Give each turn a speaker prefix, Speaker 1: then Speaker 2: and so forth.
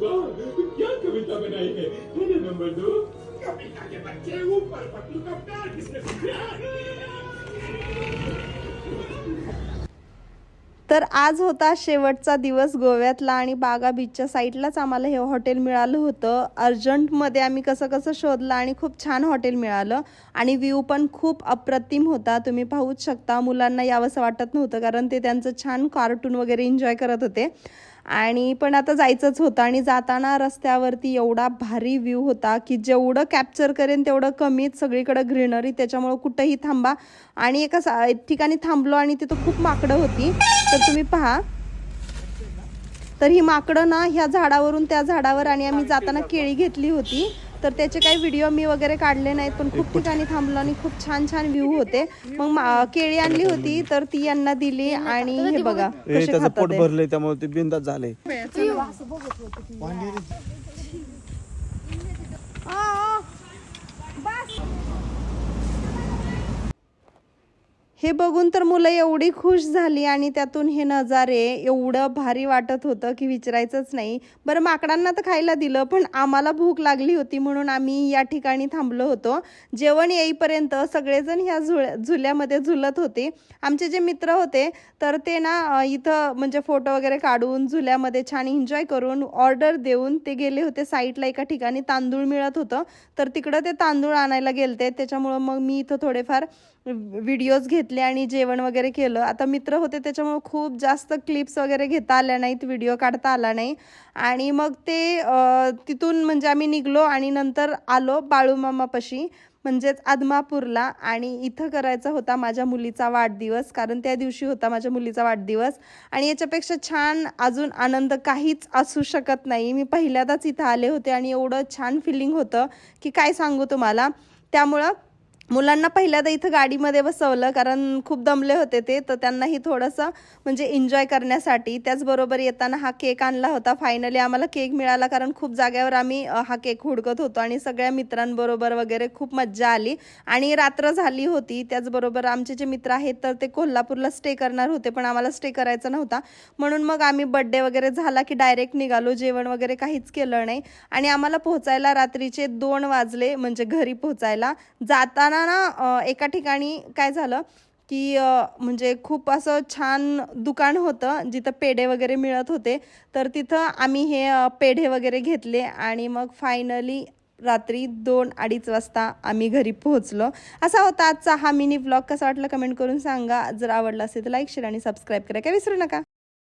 Speaker 1: वाह, क्या कविता बनाई है। मेरे नंबर 2 कविता के बच्चे ऊपर पतलू का प्यार किसने सीखा।
Speaker 2: तर आज होता शेवटचा दिवस गोव्यातला आणि बागा बीचच्या साईडलाच आम्हाला हे हॉटेल मिळालं होतं. अर्जंटमध्ये आम्ही कसं कसं शोधलं आणि खूप छान हॉटेल मिळालं आणि व्ह्यू पण खूप अप्रतिम होता. तुम्ही पाहूच शकता. मुलांना यावंसं वाटत नव्हतं कारण ते त्यांचं छान कार्टून वगैरे एन्जॉय करत होते आणि पण आता जायचंच होतं आणि जाताना रस्त्यावरती एवढा भारी व्ह्यू होता की जेवढं कॅप्चर करेन तेवढं कमीच. सगळीकडं ग्रीनरी, त्याच्यामुळं कुठंही थांबा. आणि एका ठिकाणी थांबलो आणि तिथं खूप माकडं होती. तर तुम्ही पहा, तर ही माकडं ना ह्या झाडावरून त्या झाडावर, आणि आम्ही जाताना केळी घेतली होती तर त्याचे काही व्हिडिओ मी वगैरे काढले नाहीत, पण खूप ठिकाणी थांबलो आणि खूप छान छान व्ह्यू होते. मग केळी आणली होती तर ती यांना दिली आणि हे बघा कसे खातात.
Speaker 3: पोट भरले त्यामुळे ते बिंदास झाले.
Speaker 2: हे बघून तर मुलं एवढी खुश झाली आणि त्यातून हे नजारे एवढं भारी वाटत होतं की विचारायचंच नाही. बरं, माकडांना तर खायला दिलं, पण आम्हाला भूक लागली होती म्हणून आम्ही या ठिकाणी थांबलो होतो. जेवण येईपर्यंत सगळेजण ह्या झुल्यामध्ये झुलत होते. आमचे जे मित्र होते तर ते ना इथं म्हणजे फोटो वगैरे काढून झुल्यामध्ये छान एन्जॉय करून ऑर्डर देऊन ते गेले होते साईडला. एका ठिकाणी तांदूळ मिळत होतं तर तिकडं ते तांदूळ आणायला गेलते. त्याच्यामुळं मग मी इथं थोडेफार व्हिडिओज घेतले आणि जेवण वगैरे केलं. आता मित्र होते त्याच्यामुळे खूप जास्त क्लिप्स वगैरे घेता आल्या नाहीत, व्हिडिओ काढता आला नाही. आणि मग ते तिथून म्हणजे आम्ही निघलो आणि नंतर आलो बाळूमामापाशी म्हणजेच आदमापूरला. आणि इथं करायचा होता माझ्या मुलीचा वाढदिवस, कारण त्या दिवशी होता माझ्या मुलीचा वाढदिवस. आणि याच्यापेक्षा छान अजून आनंद काहीच असू शकत नाही. मी पहिल्यांदाच इथं आले होते आणि एवढं छान फिलिंग होतं की काय सांगू तुम्हाला. त्यामुळं मुलांना पहिल्यांदा इथं गाडीमध्ये बसवलं कारण खूप दमले होते ते, तर त्यांनाही थोडंसं म्हणजे एन्जॉय करण्यासाठी. त्याचबरोबर येताना हा केक आणला होता. फायनली आम्हाला केक मिळाला कारण खूप जाग्यावर आम्ही हा केक हुडकत होतो आणि सगळ्या मित्रांबरोबर वगैरे खूप मज्जा आली. आणि रात्र झाली होती. त्याचबरोबर आमचे जे मित्र आहेत तर ते कोल्हापूरला स्टे करणार होते, पण आम्हाला स्टे करायचा नव्हता म्हणून मग आम्ही बड्डे वगैरे झाला की डायरेक्ट निघालो. जेवण वगैरे काहीच केलं नाही आणि आम्हाला पोहोचायला रात्रीचे 2 वाजले, म्हणजे घरी पोहोचायला. जाताना ना एका ठिकाणी काय झालं की म्हणजे खूप असं छान दुकान होतं जिथं पेढे वगैरे मिळत होते. तर तिथं आम्ही हे पेढे वगैरे घेतले आणि मग फायनली रात्री 2-2:30 वाजता आम्ही घरी पोहोचलो. असा होता आजचा हा मिनी व्लॉग. कसा वाटला कमेंट करून सांगा. जर आवडला असेल तर लाईक, शेअर आणि सबस्क्राईब करा काय विसरू नका.